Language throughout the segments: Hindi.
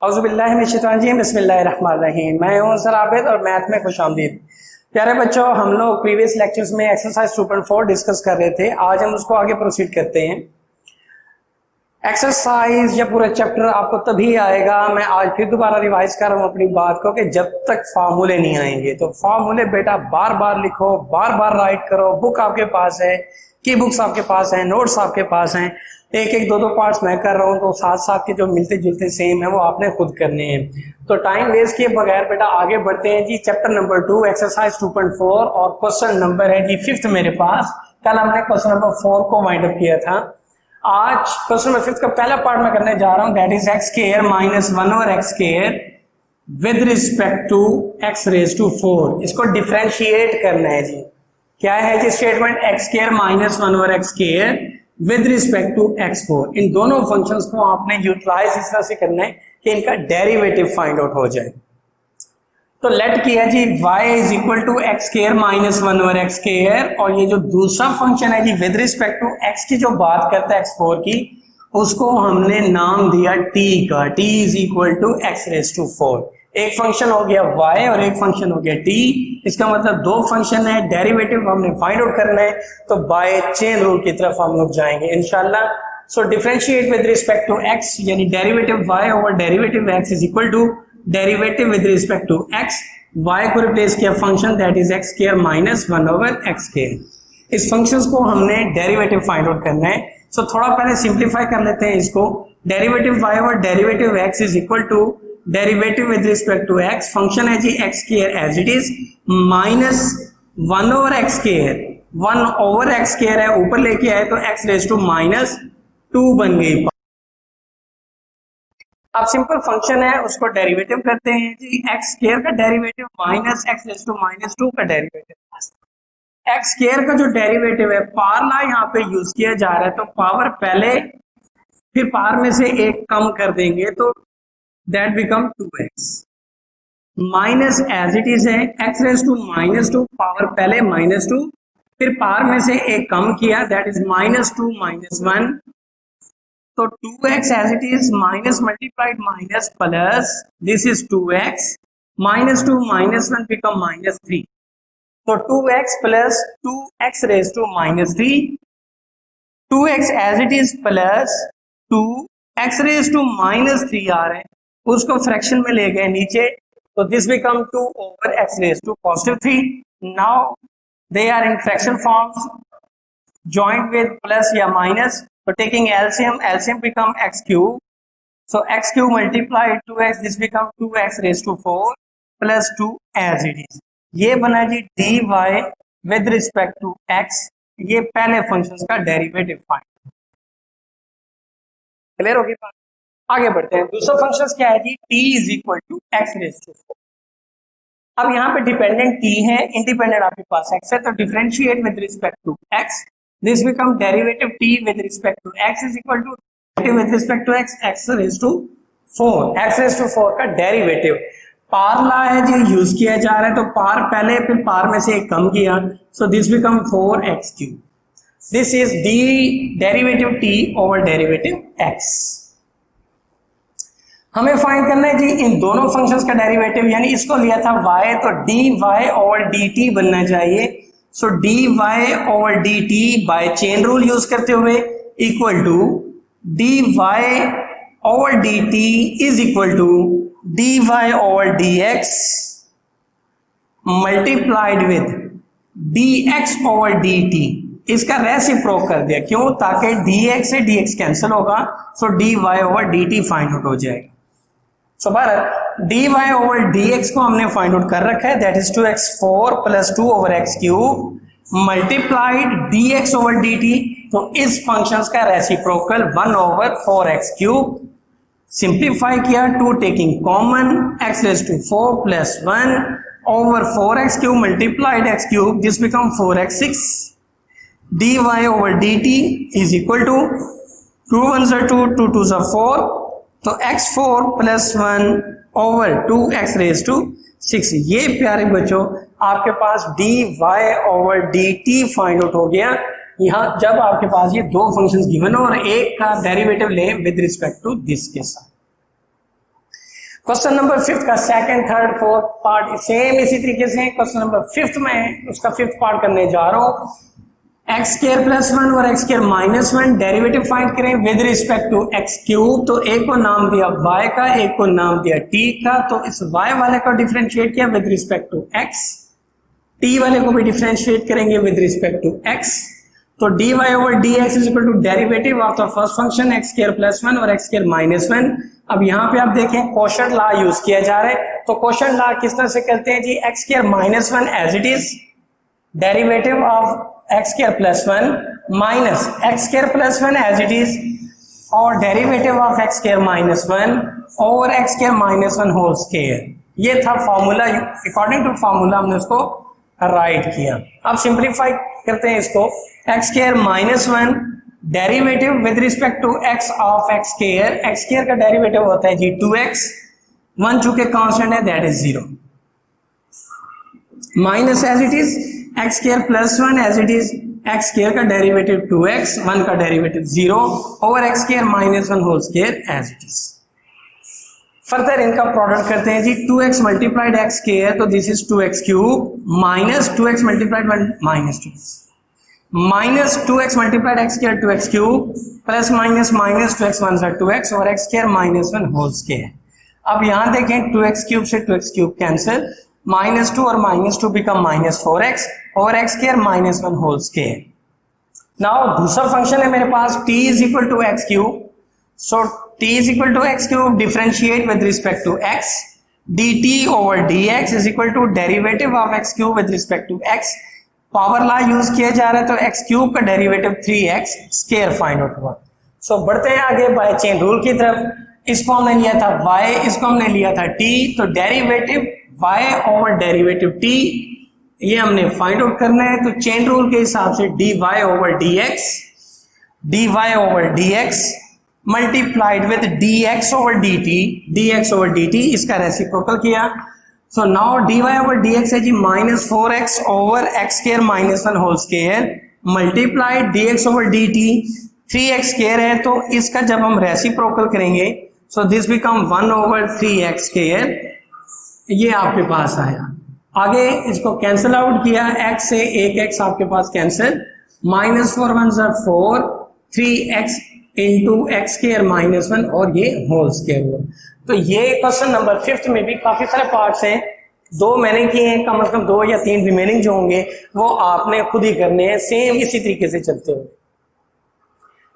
औज़ुबिल्लाहिमिनश्शैतानिर्रजीम बिस्मिल्लाहिर्रहमानिर्रहीम। मैं हूं सर आबिद और मैथ में खुशामदीद। प्यारे बच्चों, हम लोग प्रीवियस लेक्चर्स में एक्सरसाइज 2.4 डिस्कस कर रहे थे। आज हम उसको आगे प्रोसीड करते हैं। एक्सरसाइज या पूरा चैप्टर आपको तभी आएगा, मैं आज फिर दोबारा रिवाइज कर रहा हूँ अपनी बात को, कि जब तक फार्मूले नहीं आएंगे। तो फार्मूले बेटा बार बार लिखो, बार बार राइट करो। बुक आपके पास है, की बुक्स आपके पास है, नोट्स आपके पास हैं। एक एक दो दो पार्ट्स मैं कर रहा हूँ, तो साथ साथ के जो मिलते जुलते सेम है वो आपने खुद करने हैं। तो टाइम वेस्ट किए बगैर बेटा आगे बढ़ते हैं जी। चैप्टर नंबर 2 एक्सरसाइज 2.4 और क्वेश्चन नंबर है जी 5th मेरे पास। कल हमने क्वेश्चन नंबर 4 को वाइंड अप किया था। आज क्वेश्चन नंबर 5th का पहला पार्ट मैं करने जा रहा हूं, that is x square minus 1 over x square with respect to x raise to 4। इसको डिफरेंशिएट करना है जी। क्या है जी statement? X square minus 1 over x square with respect to x4। इन दोनों फंक्शंस को आपने यूटिलाइज इस तरह से करना है कि इनका डेरिवेटिव फाइंड आउट हो जाए। तो लेट किया जी y is equal to x square minus 1 over x square, और ये जो दूसरा फंक्शन है जी विद रिस्पेक्ट टू x की जो बात करता है x4 की, उसको हमने नाम दिया t का। t is equal to x raise to 4। एक फंक्शन हो गया y और एक फंक्शन हो गया t। इसका मतलब दो फंक्शन है, डेरिवेटिव हमने फाइंड आउट करना है। तो बाय चेन रूल की तरफ हम लोग जाएंगे इंशाल्लाह। So differentiate with respect to x, यानी derivative y over derivative x is equal to derivative with respect to x। y को रिप्लेस किया function that is x square minus 1 over x square. इस फंक्शंस को हमने डेरिवेटिव फाइंड आउट करना है। सो थोड़ा पहले सिंप्लीफाई कर लेते हैं इसको। Derivative y over derivative x is equal to derivative with respect to x, function है जी x square as it is minus 1 over x square. 1 over x square है, ऊपर लेके आए तो x रेज टू माइनस 2 बन गई। अब सिंपल फंक्शन है, उसको डेरिवेटिव करते हैं जी। एक्स स्क्वायर का derivative minus x raise to minus 2 का डेरिवेटिव। एक्स स्क्वायर का जो डेरिवेटिव है पावरला यहाँ पे यूज किया जा रहा है, तो पावर पहले फिर पावर में से एक कम कर देंगे तो that become 2x minus as it is है x raise to minus 2, power पहले माइनस 2, फिर पावर में से एक कम किया दैट इज माइनस 2 माइनस 1, तो 2x as it is minus multiplied minus plus this is 2x minus 2 minus 1 become minus 3, तो 2x plus 2x raise to minus 3, 2x as it is plus 2x raise to minus 3 आ रहे हैं, उसको फ्रैक्शन में ले गए नीचे, तो this become 2 over x raise to positive 3। Now they are in fraction forms joined with plus या minus, so taking LCM become x cube, so x cube multiplied 2x, this become 2x raised to 4 plus 2 as it is। ये बना जी dy with respect to x, ये पहले फंक्शंस का डेरिवेटिव फाइंड। क्लियर होगी बात? आगे बढ़ते हैं। दूसरा फंक्शंस क्या है जी? t is equal to x raise to 4। अब यहाँ पे डिपेंडेंट t है, इंडिपेंडेंट आपके पास x है, तो differentiate with respect to x, this become derivative t with respect to x is equal to derivative with respect to x raised to 4, x raised to 4 का डेरिवेटिव। पार ला है जी यूज किया जा रहा है, तो पार पहले फिर पार में से एक कम किया, सो this become 4x cube. This is D derivative t over derivative x। हमें फाइंड करना है जी इन दोनों फंक्शंस का डेरिवेटिव, यानी इसको लिया था y, तो dy ओवर dt बनना चाहिए। So dy over dt by chain rule use करते हुए equal to dy over dt is equal to dy over dx multiplied with dx over dt। इसका रेसिप्रोक कर दिया, क्यों? ताकि dx से dx कैंसिल होगा, सो dy over dt find out हो जाएगा। सो dy ओवर dx को हमने फाइंड आउट कर रखा है, that is 2x4 plus 2 over x cube multiplied dx over dt, तो इस फंक्शंस का reciprocal 1 over 4x cube. Simplify किया, 2 taking common, x raise to 4 plus 1 over 4x cube multiplied x cube, this become 4x6। dy over dt is equal to 2 1 2 2 2 4, तो x4 plus 1 over 2x raise to 6। ये प्यारे बच्चों आपके पास dy over dt find out हो गया। यहाँ जब आपके पास ये दो फंक्शंस गिवन हो और एक का डेरिवेटिव ले विद रिस्पेक्ट टू दिस के साथ। क्वेश्चन नंबर 5 का second third fourth part same इसी तरीके से। क्वेश्चन नंबर 5 में उसका 5th पार्ट करने जा रहा हूं। एक्स स्क्वायर प्लस 1 और x square minus 1 derivative find करें with respect to x cube. तो एक को नाम दिया y का, एक को नाम दिया t का, तो इस y वाले को डिफरेंशिएट किया with respect to x, t वाले को भी डिफरेंशिएट करेंगे विद रिस्पेक्ट टू x। तो dy over dx is equal to derivative of the first function x square plus 1 और एक्स स्क्वायर माइनस 1। अब यहाँ पे आप देखें क्वोशंट लॉ यूज किया जा रहा है। तो क्वोशंट लॉ किस तरह से करते हैं जी, x square minus 1 as it is derivative of x square plus 1 minus x square plus 1 as it is और derivative of x square minus 1 और x square minus 1 whole square. ये था फॉर्मूला, अकॉर्डिंग टू फॉर्मूला हमने उसको राइट किया। अब सिंप्लीफाई करते हैं इसको, x square minus 1 derivative with respect to x of x square, x square का डेरिवेटिव होता है जी 2x, 1 चूंकि कांस्टेंट है that is 0, minus as it is x square plus 1 as it is x square का डेरिवेटिव 2x, 1 का derivative 0 over x square minus 1 whole square as it is. Further इनका प्रोडक्ट करते हैं जी, 2x मल्टीप्लाइड एक्स स्क्वायर, तो this is 2x cube minus 2x multiplied minus 2 minus 2x multiplied x square 2x cube plus minus minus 2x 1 सा 2x और x square minus 1 whole square. अब यहां देखें 2x क्यूब से 2x क्यूब कैंसिल, माइनस 2 और माइनस 2 बिकम माइनस 4x और x square minus 1 whole square. Now दूसरा फंक्शन है मेरे पास t is equal to x cube, so t is equal to x cube differentiate with respect to x, dt over dx is equal to derivative of x cube with respect to x। Power law use किया जा रहा है तो एक्स क्यूब का derivative 3x square find out हुआ। सो बढ़ते हैं आगे बाय चेन रूल की तरफ। इसको हमने लिया था y, इसको हमने लिया था t, तो derivative y over derivative t ये हमने फाइंड आउट करना है। तो चेन रूल के हिसाब से dy over dx multiplied with dx over dt, इसका रेसिप्रोकल किया। So now dy over dx है जी minus 4x over x square minus 1 whole square multiplied dx over dt, 3x square है तो इसका जब हम रेसिप्रोकल करेंगे so this become 1 over 3x square, ये आपके पास आया। आगे इसको कैंसिल आउट किया, x से एक x आपके पास cancel, minus 4 1 4 3x into x square minus 1 और ये होल स्क्वायर हुआ। तो ये क्वेश्चन नंबर 5 में भी काफी सारे पार्ट्स हैं, 2 मैंने किए हैं, कम से कम 2 या 3 रिमेनिंग जो होंगे वो आपने खुद ही करने हैं, सेम इसी तरीके से चलते हुए।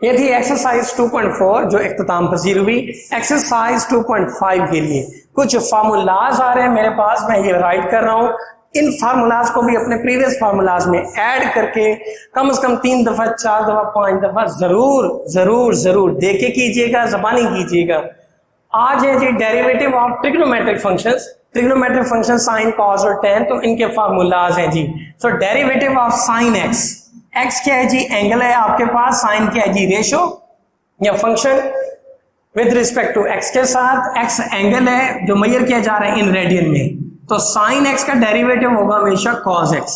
ये थी एक्सरसाइज 2.4 जो इख्तिताम पसीर हुई। एक्सरसाइज 2.5 के लिए कुछ फार्मूलाज आ रहे हैं मेरे पास, मैं ये राइट कर रहा हूं। इन फार्मूलाज को भी अपने प्रीवियस फार्मूलाज में ऐड करके कम से कम 3 दफा 4 दफा 5 दफा जरूर जरूर जरूर देखे कीजिएगा, जबानी कीजिएगा। आज है जी derivative of trigonometric functions, trigonometric function sine cos और टेन, तो इनके फार्मूलाज हैं जी। तो derivative of sine x, x क्या है जी एंगल है आपके पास, साइन क्या है जी रेशो या function with respect to x के साथ, एक्स एंगल है जो मेजर किया जा रहा है इन रेडियन में, तो साइन एक्स का डेरिवेटिव होगा हमेशा कॉस एक्स,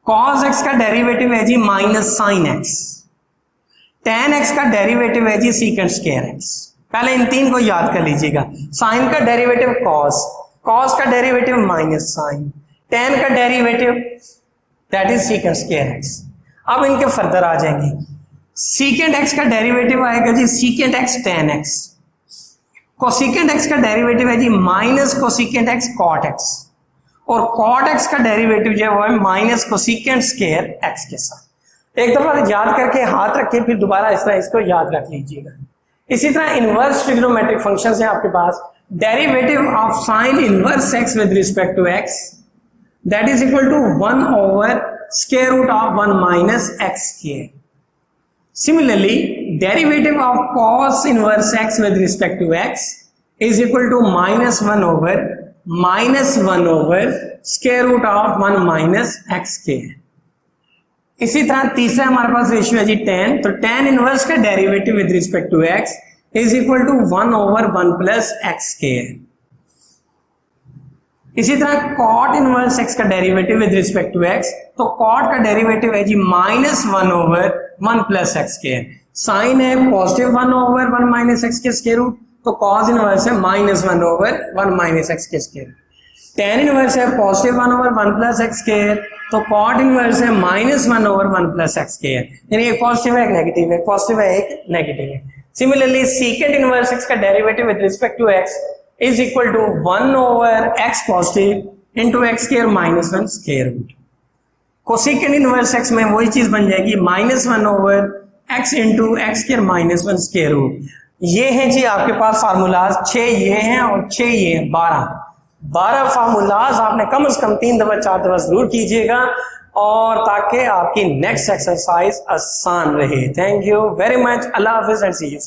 कॉस एक्स का डेरिवेटिव है जी minus sine x, tan x का डेरिवेटिव है जी सीकेंट स्क्वायर एक्स। पहले इन 3 को याद कर लीजिएगा, साइन का डेरिवेटिव कॉस, कॉस का डेरिवेटिव माइनस साइन, टेन का derivative that is secant square x. अब इनके फर्दर आ जाएंगे, सीकेंट एक्स का डेरिवेटिव आएगा जी secant x tan x, cosecant x का डेरिवेटिव है जी minus cosecant x cot x, और कॉट एक्स का डेरिवेटिव जो है माइनस कोसिकेंट स्क्वायर एक्स के साथ। एक दफा याद करके हाथ रख के फिर दोबारा इस तरह इसको याद रख लीजिएगा। इसी तरह इनवर्स ट्रिग्नोमेट्रिक फंक्शंस हैं आपके पास, derivative of sine inverse x with respect to x that is equal to 1 over square root of 1 minus x square. Similarly derivative of cos inverse x with respect to x is equal to -1 over square root of 1 minus x square। इसी तरह तीसरा हमारे पास रेशियो है जी tan, तो tan इनवर्स का derivative with respect to x is equal to 1 over 1 plus x square। इसी तरह cot इनवर्स x का derivative with respect to x, तो cot का डेरिवेटिव है जी -1 over 1 plus x square। Sine है पॉजिटिव 1 over 1 minus x के स्क्वायर रूट, तो कॉस इनवर्स है -1/1 माइनस एक्स के स्क्वायर। टेन इनवर्स है +1/1 प्लस एक्स स्क्वायर, तो कॉट इनवर्स है -1/1 प्लस एक्स स्क्वायर। यानी एक पॉजिटिव है एक नेगेटिव है, एक पॉजिटिव है एक नेगेटिव है। सिमिलरली सीकेंट इनवर्स एक्स का derivative with respect to x is equal to 1/x positive into x square -1 square root. Cosecant inverse x में वही चीज बन जाएगी -1/x into x square -1 square root. ये है जी आपके पास फार्मूलाज, 6 ये हैं और 6 ये हैं, 12 फार्मूलाज आपने कम से कम 3 दफा 4 दफा जरूर कीजिएगा, और ताकि आपकी नेक्स्ट एक्सरसाइज आसान रहे। थैंक यू वेरी मच, अल्लाह हाफिज एंड सी यू।